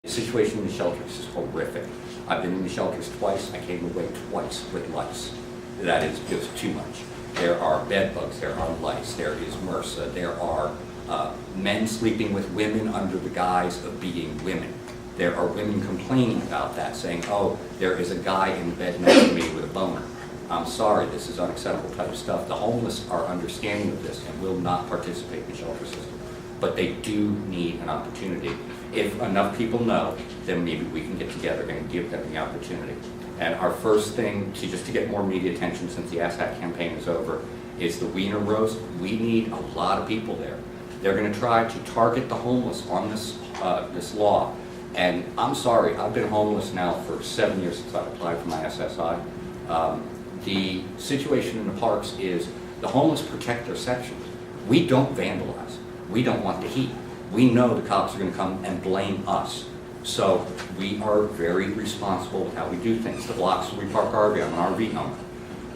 The situation in the shelters is horrific. I've been in the shelters twice. I came away twice with lice. That is just too much. There are bed bugs, there are lice, there is MRSA, there are men sleeping with women under the guise of being women. There are women complaining about that, saying, oh, there is a guy in the bed next to me with a boner. I'm sorry, this is unacceptable type of stuff. The homeless are understanding of this and will not participate in the shelter system. But they do need an opportunity. If enough people know, then maybe we can get together and give them the opportunity. And our first thing, to get more media attention since the ASHAT campaign is over, is the Wiener Roast. We need a lot of people there. They're going to try to target the homeless on this law. And I'm sorry, I've been homeless now for 7 years since I applied for my SSI. The situation in the parks is the homeless protect their sections. We don't vandalize. We don't want the heat. We know the cops are going to come and blame us. So we are very responsible with how we do things. The blocks where we park RV, I'm an RV owner.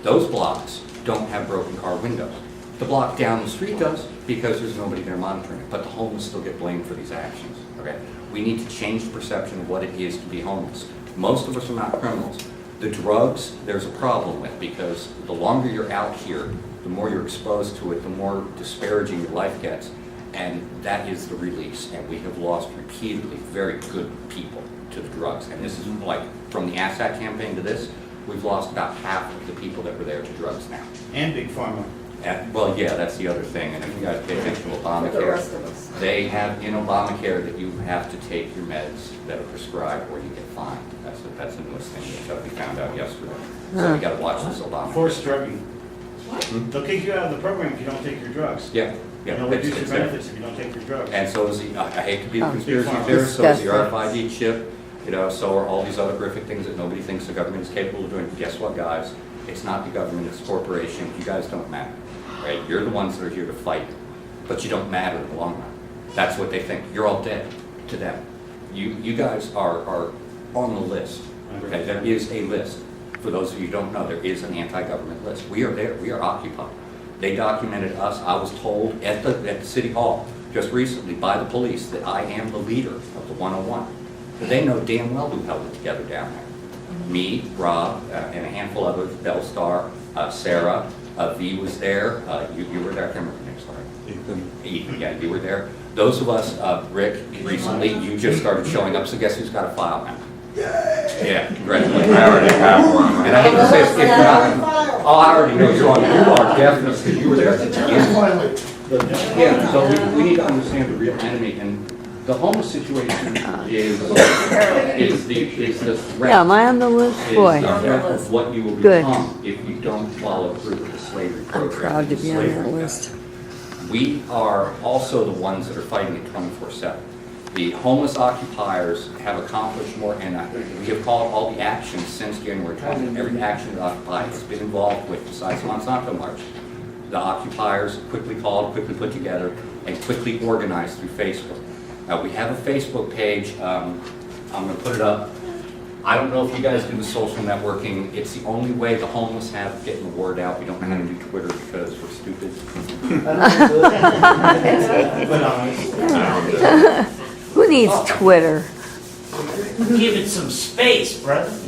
Those blocks don't have broken car windows. The block down the street does because there's nobody there monitoring it, but the homeless still get blamed for these actions. Okay? We need to change the perception of what it is to be homeless. Most of us are not criminals. The drugs, there's a problem with, because the longer you're out here, the more you're exposed to it, the more disparaging your life gets, and that is the release. And we have lost repeatedly very good people to the drugs. And this is like, from the ASHAT campaign to this, we've lost about half of the people that were there to drugs now. And Big Pharma. Well, yeah, that's the other thing. And if you guys pay attention to The rest of Obamacare, us. they have in Obamacare that you have to take your meds that are prescribed or you get fined. That's the newest thing that we found out yesterday. So we got to watch this Obamacare. Forced drugging. They'll kick you out of the program if you don't take your drugs. Yeah, yeah. They'll reduce your it's benefits if you don't take your drugs. And so is the, I hate to be the Oh, conspiracy Big theorist, so is the disgusting. RFID chip, you know, so are all these other horrific things that nobody thinks the government is capable of doing. Guess what, guys? It's not the government, it's the corporation. You guys don't matter, right? You're the ones that are here to fight, but you don't matter in the long run. That's what they think. You're all dead to them. You guys are on the list. Okay, there is a list. For those of you who don't know, there is an anti-government list. We are there. We are occupied. They documented us. I was told at the City Hall just recently by the police that I am the leader of the 101. They know damn well who held it together down there. Me, Rob, and a handful of others, Bellstar, Sarah, V was there. You were there. I can't remember your name, sorry. Ethan, yeah, you were there. Those of us, Rick, recently, you just started showing up, so guess who's got a file now? Yeah, congratulations. I already have one. And I hate to say, if you're not, oh, I already know you're on. You are definitely, because you were there at the beginning. Yeah, so we need to understand the real enemy, and the homeless situation is the threat. Yeah, am I on the list? Boy, Is the threat of what you will Good. become if you don't follow through with the slavery I'm program. proud to the be on slavery that guide. list. We are also the ones that are fighting it 24/7. The homeless occupiers have accomplished more, and we have called all the actions since January 20th. Every action that Occupy has been involved with, besides the Monsanto March. The occupiers quickly called, quickly put together, and quickly organized through Facebook. We have a Facebook page. I'm going to put it up. I don't know if you guys do the social networking. It's the only way the homeless have of getting the word out. We don't know how to do Twitter because we're stupid. Who needs Twitter? Give it some space, brother. 90%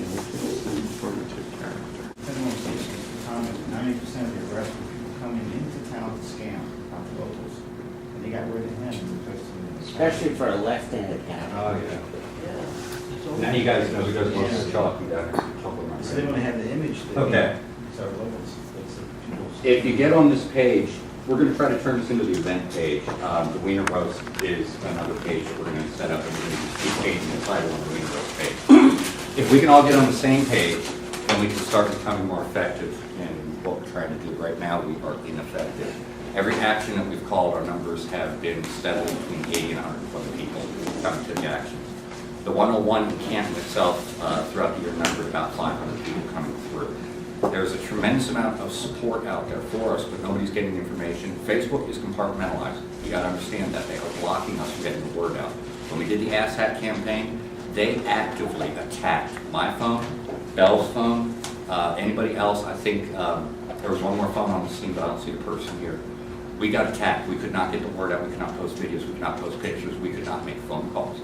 of the arrests were people coming into town to scam, not the locals. And they got rid of him because Especially for a left-handed guy. Oh, yeah. Now you guys know who does most of the talking down there. so they want to have the image that Okay. these are locals. It's the people's. If you get on this page, we're going to try to turn this into the event page. The Wiener Roast is another page that we're going to set up, and we're going to just keep changing the title on the Wiener Roast page. If we can all get on the same page, then we can start becoming more effective in what we're trying to do. Right now, we are ineffective. Every action that we've called, our numbers have been steadily between 80 and 120 people coming to the actions. The 101 in Canton itself, throughout the year, numbered about 500 people coming through. There's a tremendous amount of support out there for us, but nobody's getting information. Facebook is compartmentalized. You got to understand that. They are blocking us from getting the word out. When we did the ASHAT campaign, they actively attacked my phone, Bell's phone, anybody else. I think there was one more phone on the scene, but I don't see the person here. We got attacked. We could not get the word out. We could not post videos. We could not post pictures. We could not make phone calls.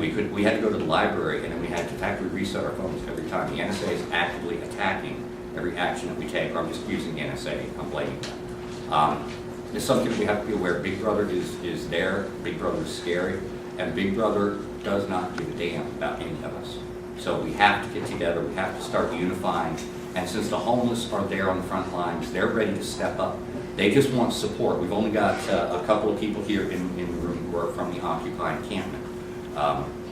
we had to go to the library, and then we had to factory reset our phones every time. The NSA is actively attacking every action that we take. I'm just using the NSA, I'm blaming them. It's something we have to be aware. Big Brother is there, Big Brother is scary, and Big Brother does not give a damn about any of us. So we have to get together, we have to start unifying, and since the homeless are there on the front lines, they're ready to step up. They just want support. We've only got a couple of people here in the room who are from the Occupy encampment.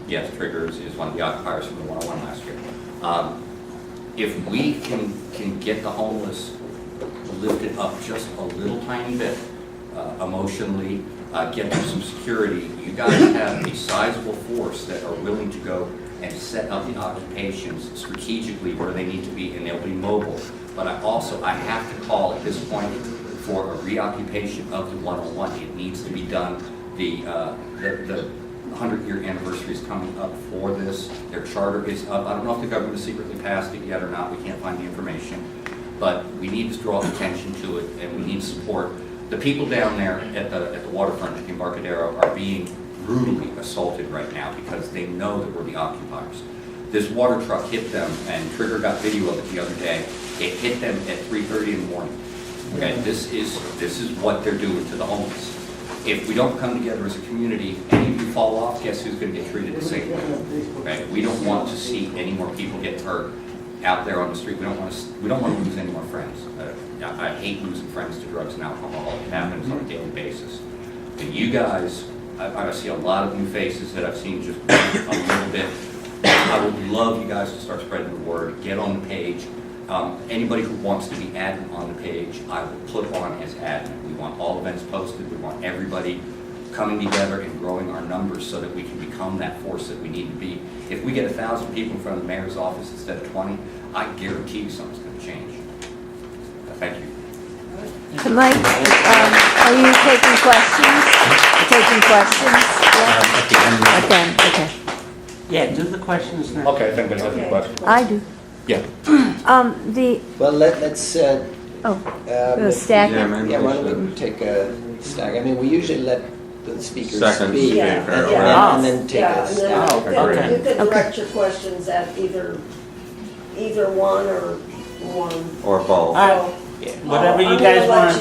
Yes, Triggers is one of the occupiers from the 101 last year. If we can get the homeless lifted up just a little tiny bit emotionally, get them some security, you guys have a sizable force that are willing to go and set up the occupations strategically where they need to be, and they'll be mobile. But I have to call at this point for a reoccupation of the 101. It needs to be done. The 100-year anniversary is coming up for this. Their charter is up. I don't know if the government has secretly passed it yet or not. We can't find the information. But we need to draw attention to it, and we need support. The people down there at the waterfront at the Embarcadero are being brutally assaulted right now because they know that we're the occupiers. This water truck hit them, and Trigger got video of it the other day. It hit them at 3:30 in the morning. Okay, this is what they're doing to the homeless. If we don't come together as a community, any of you fall off, guess who's going to get treated the same way? Okay, we don't want to see any more people get hurt out there on the street. We don't want to lose any more friends. I hate losing friends to drugs and alcohol. It happens on a daily basis. And you guys, I see a lot of new faces that I've seen just a little bit. I would love you guys to start spreading the word. Get on the page. Anybody who wants to be admin on the page, I will put on as admin. We want all events posted. We want everybody coming together and growing our numbers so that we can become that force that we need to be. If we get 1,000 people in front of the mayor's office instead of 20, I guarantee you something's going to change. Thank you. Mike, are you taking questions? Taking questions? Yeah. Okay. Yeah, do the questions now. Okay, if anybody has any questions. I do. Yeah. Well, let's, The stack. yeah, why don't we take a stack? I mean, we usually let the speakers Second speak speaker, and then take Yeah, a and stack. then Okay. you can direct your questions at either one or one. Or both. All right, So, whatever I'm you gonna guys let want.